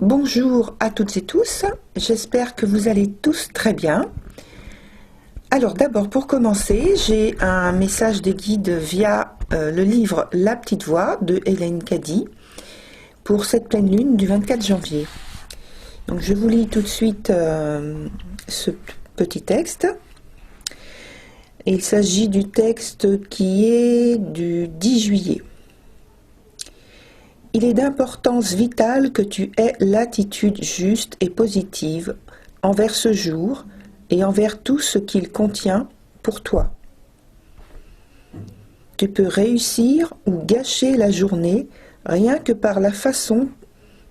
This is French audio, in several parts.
Bonjour à toutes et tous, j'espère que vous allez tous très bien. Alors d'abord pour commencer, j'ai un message de guide via le livre La Petite Voix de Hélène Caddy pour cette pleine lune du 24 janvier. Donc je vous lis tout de suite ce petit texte. Il s'agit du texte qui est du 10 juillet. Il est d'importance vitale que tu aies l'attitude juste et positive envers ce jour et envers tout ce qu'il contient pour toi. Tu peux réussir ou gâcher la journée rien que par la façon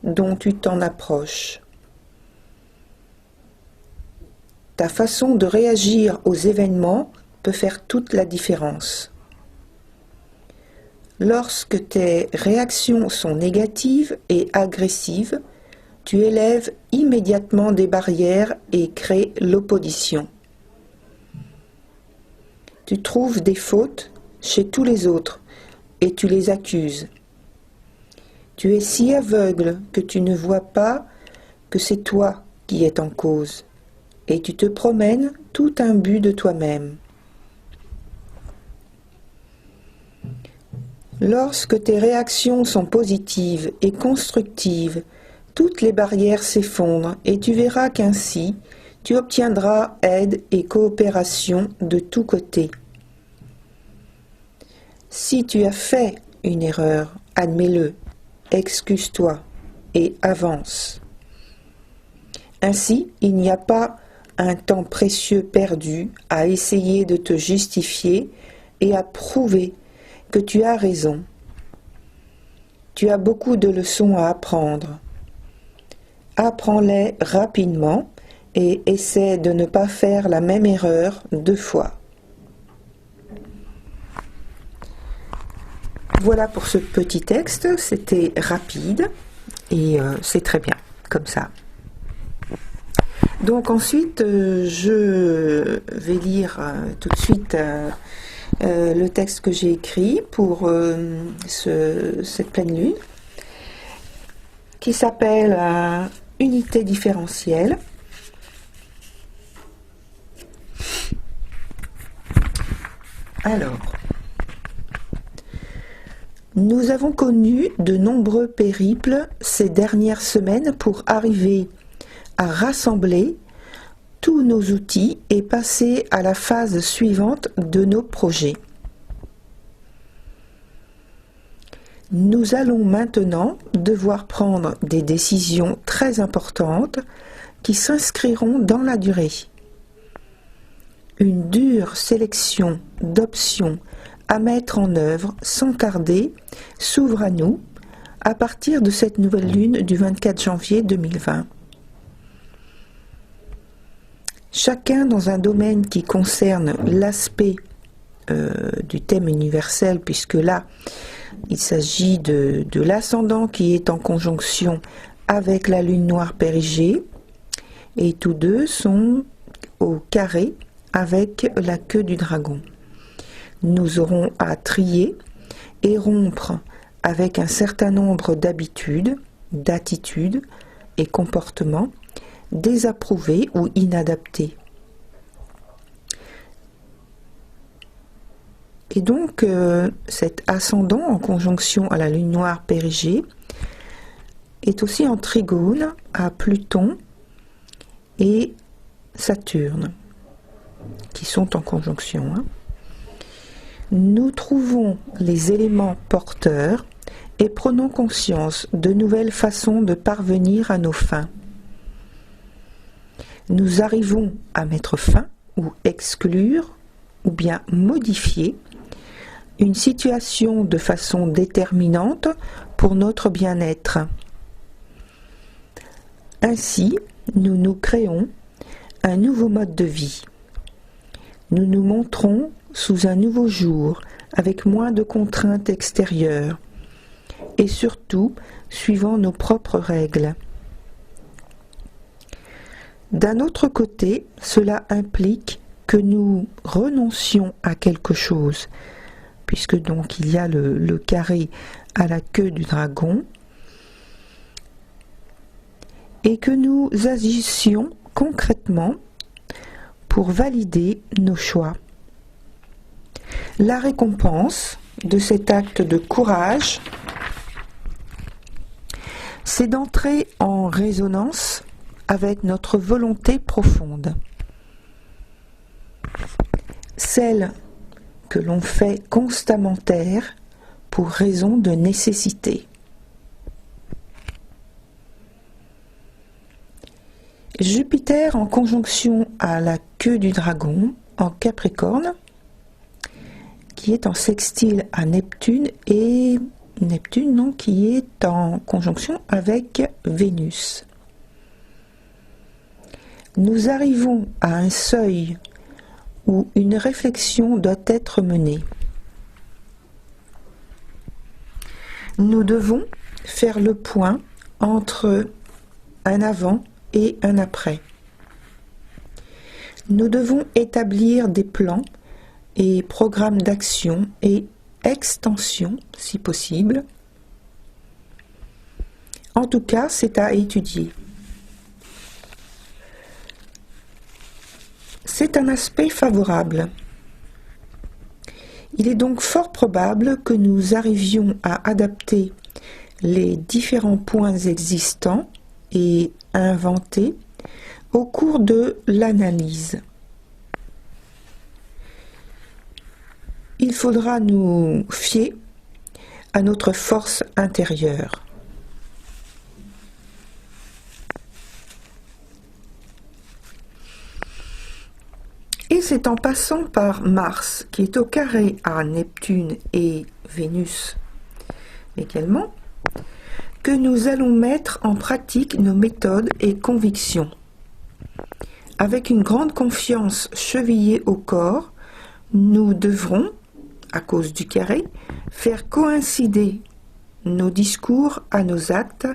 dont tu t'en approches. Ta façon de réagir aux événements peut faire toute la différence. Lorsque tes réactions sont négatives et agressives, tu élèves immédiatement des barrières et crées l'opposition. Tu trouves des fautes chez tous les autres et tu les accuses. Tu es si aveugle que tu ne vois pas que c'est toi qui es en cause et tu te promènes tout imbu de toi-même. Lorsque tes réactions sont positives et constructives, toutes les barrières s'effondrent et tu verras qu'ainsi, tu obtiendras aide et coopération de tous côtés. Si tu as fait une erreur, admets-le, excuse-toi et avance. Ainsi, il n'y a pas un temps précieux perdu à essayer de te justifier et à prouver que tu as raison. Tu as beaucoup de leçons à apprendre. Apprends-les rapidement et essaie de ne pas faire la même erreur 2 fois. Voilà pour ce petit texte, c'était rapide et c'est très bien comme ça. Donc ensuite, je vais lire tout de suite le texte que j'ai écrit pour cette pleine lune, qui s'appelle Unité différentielle. Alors, nous avons connu de nombreux périples ces dernières semaines pour arriver à rassembler tous nos outils et passer à la phase suivante de nos projets. Nous allons maintenant devoir prendre des décisions très importantes qui s'inscriront dans la durée. Une dure sélection d'options à mettre en œuvre sans tarder s'ouvre à nous à partir de cette nouvelle lune du 24 janvier 2020. Chacun dans un domaine qui concerne l'aspect du thème universel, puisque là, il s'agit de l'ascendant qui est en conjonction avec la lune noire périgée, et tous deux sont au carré avec la queue du dragon. Nous aurons à trier et rompre avec un certain nombre d'habitudes, d'attitudes et comportements désapprouvés ou inadaptés. Et donc cet ascendant en conjonction à la lune noire périgée est aussi en trigone à Pluton et Saturne, qui sont en conjonction. Nous trouvons les éléments porteurs et prenons conscience de nouvelles façons de parvenir à nos fins. Nous arrivons à mettre fin ou exclure ou bien modifier une situation de façon déterminante pour notre bien-être. Ainsi, nous nous créons un nouveau mode de vie. Nous nous montrons sous un nouveau jour avec moins de contraintes extérieures et surtout suivant nos propres règles. D'un autre côté, cela implique que nous renoncions à quelque chose, puisque donc il y a le carré à la queue du dragon, et que nous agissions concrètement pour valider nos choix. La récompense de cet acte de courage, c'est d'entrer en résonance avec notre volonté profonde, celle que l'on fait constamment taire pour raison de nécessité. Jupiter en conjonction à la queue du dragon en Capricorne, qui est en sextile à Neptune, et Neptune qui est en conjonction avec Vénus. Nous arrivons à un seuil où une réflexion doit être menée. Nous devons faire le point entre un avant et un après. Nous devons établir des plans et programmes d'action et extension, si possible. En tout cas, c'est à étudier. C'est un aspect favorable. Il est donc fort probable que nous arrivions à adapter les différents points existants et inventés au cours de l'analyse. Il faudra nous fier à notre force intérieure. Et c'est en passant par Mars, qui est au carré à Neptune et Vénus également, que nous allons mettre en pratique nos méthodes et convictions. Avec une grande confiance chevillée au corps, nous devrons, à cause du carré, faire coïncider nos discours à nos actes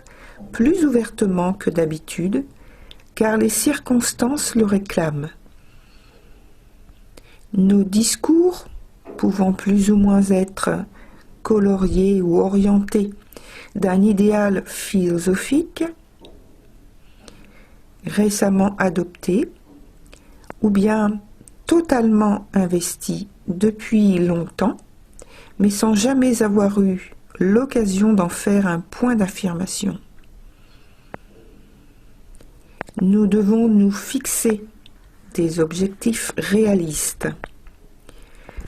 plus ouvertement que d'habitude, car les circonstances le réclament. Nos discours, pouvant plus ou moins être coloriés ou orientés d'un idéal philosophique récemment adopté, ou bien totalement investi depuis longtemps, mais sans jamais avoir eu l'occasion d'en faire un point d'affirmation. Nous devons nous fixer des objectifs réalistes,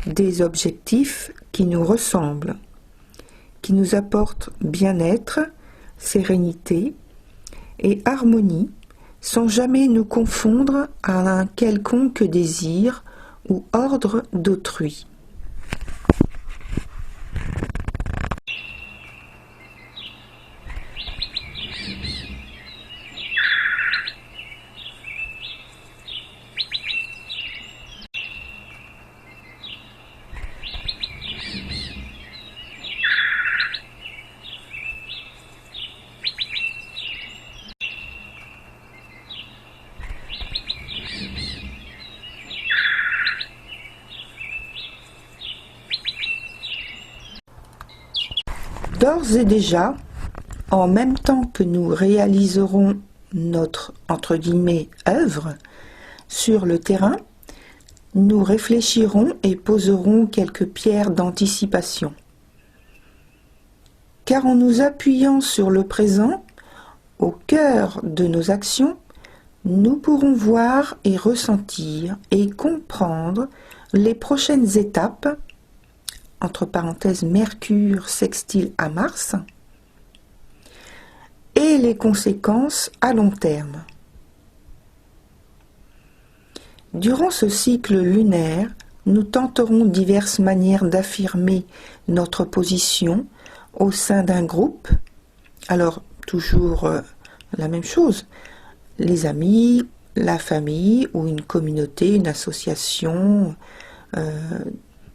des objectifs qui nous ressemblent, qui nous apportent bien-être, sérénité et harmonie, sans jamais nous confondre à un quelconque désir ou ordre d'autrui. D'ores et déjà, en même temps que nous réaliserons notre entre guillemets œuvre sur le terrain, nous réfléchirons et poserons quelques pierres d'anticipation. Car en nous appuyant sur le présent, au cœur de nos actions, nous pourrons voir et ressentir et comprendre les prochaines étapes, entre parenthèses Mercure sextile à Mars, et les conséquences à long terme. Durant ce cycle lunaire, nous tenterons diverses manières d'affirmer notre position au sein d'un groupe. Alors, toujours la même chose, les amis, la famille ou une communauté, une association,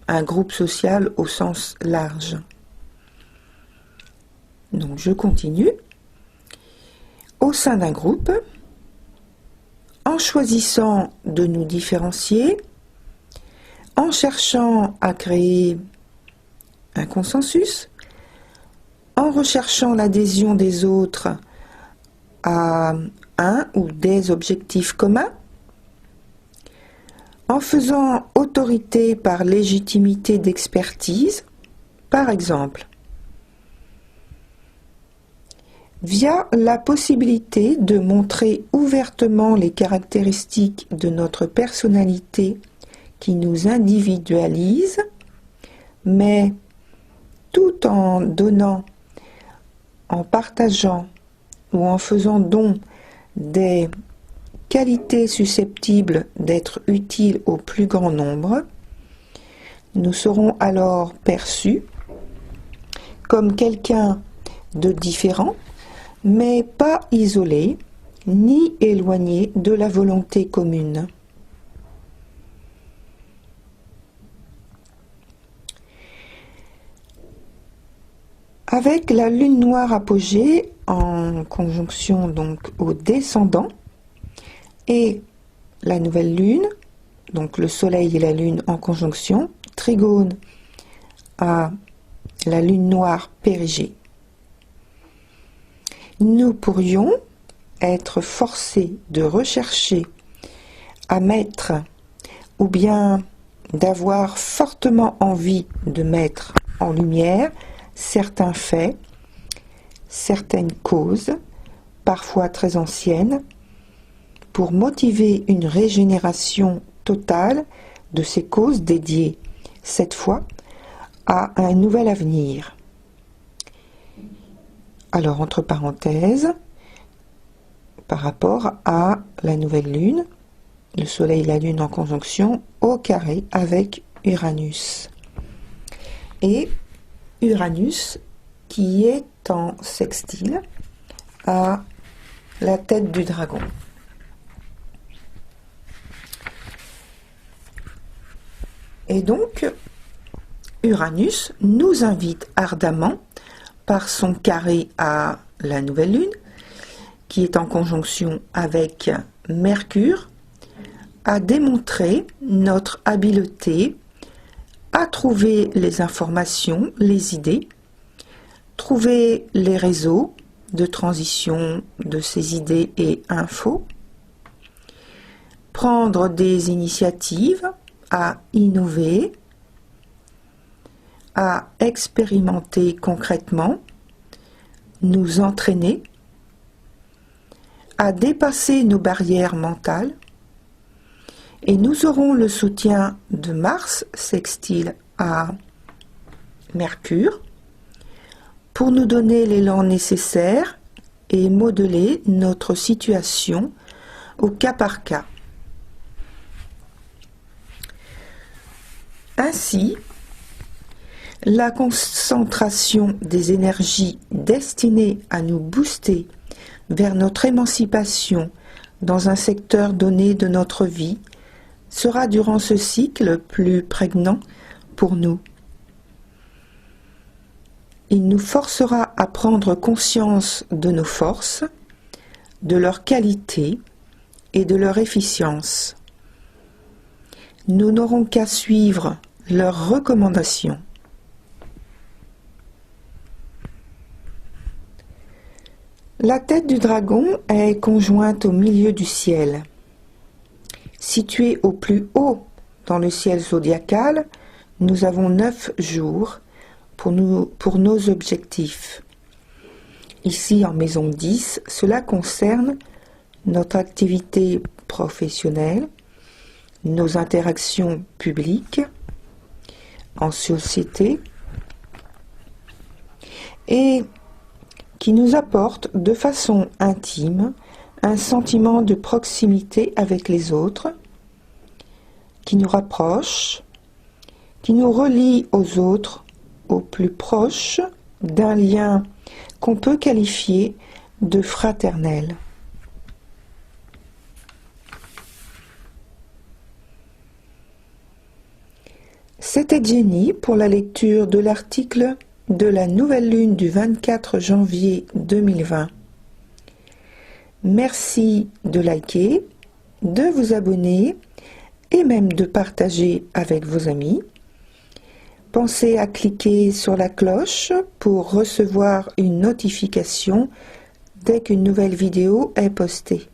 un groupe social au sens large. Donc je continue. Au sein d'un groupe, en choisissant de nous différencier, en cherchant à créer un consensus, en recherchant l'adhésion des autres à un ou des objectifs communs, en faisant autorité par légitimité d'expertise, par exemple, via la possibilité de montrer ouvertement les caractéristiques de notre personnalité qui nous individualisent, mais tout en donnant, en partageant ou en faisant don des qualités susceptibles d'être utiles au plus grand nombre, nous serons alors perçus comme quelqu'un de différent, mais pas isolé ni éloigné de la volonté commune. Avec la lune noire apogée en conjonction donc au descendant et la nouvelle lune, donc le soleil et la lune en conjonction, trigone à la lune noire périgée, nous pourrions être forcés de rechercher à mettre ou bien d'avoir fortement envie de mettre en lumière certains faits, certaines causes, parfois très anciennes, pour motiver une régénération totale de ces causes dédiées, cette fois, à un nouvel avenir. Alors, entre parenthèses, par rapport à la nouvelle lune, le soleil et la lune en conjonction au carré avec Uranus. Et Uranus qui est en sextile à la tête du dragon. Et donc, Uranus nous invite ardemment, par son carré à la nouvelle lune, qui est en conjonction avec Mercure, à démontrer notre habileté à trouver les informations, les idées, trouver les réseaux de transition de ces idées et infos, prendre des initiatives à innover, à expérimenter concrètement, nous entraîner, à dépasser nos barrières mentales, et nous aurons le soutien de Mars sextile à Mercure pour nous donner l'élan nécessaire et modeler notre situation au cas par cas. Ainsi, la concentration des énergies destinées à nous booster vers notre émancipation dans un secteur donné de notre vie sera durant ce cycle plus prégnant pour nous. Il nous forcera à prendre conscience de nos forces, de leur qualité et de leur efficience. Nous n'aurons qu'à suivre leurs recommandations. La tête du dragon est conjointe au milieu du ciel. Située au plus haut dans le ciel zodiacal, nous avons 9 jours pour nos objectifs. Ici, en maison 10, cela concerne notre activité professionnelle, nos interactions publiques, en société, et qui nous apporte de façon intime un sentiment de proximité avec les autres, qui nous rapproche, qui nous relie aux autres, au plus proche d'un lien qu'on peut qualifier de fraternel. C'était Jenny pour la lecture de l'article de la nouvelle lune du 24 janvier 2020. Merci de liker, de vous abonner et même de partager avec vos amis. Pensez à cliquer sur la cloche pour recevoir une notification dès qu'une nouvelle vidéo est postée.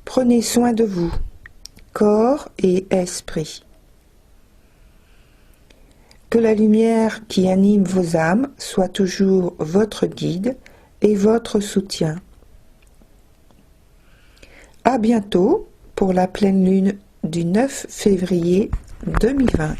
Prenez soin de vous, corps et esprit. Que la lumière qui anime vos âmes soit toujours votre guide et votre soutien. À bientôt pour la pleine lune du 9 février 2020.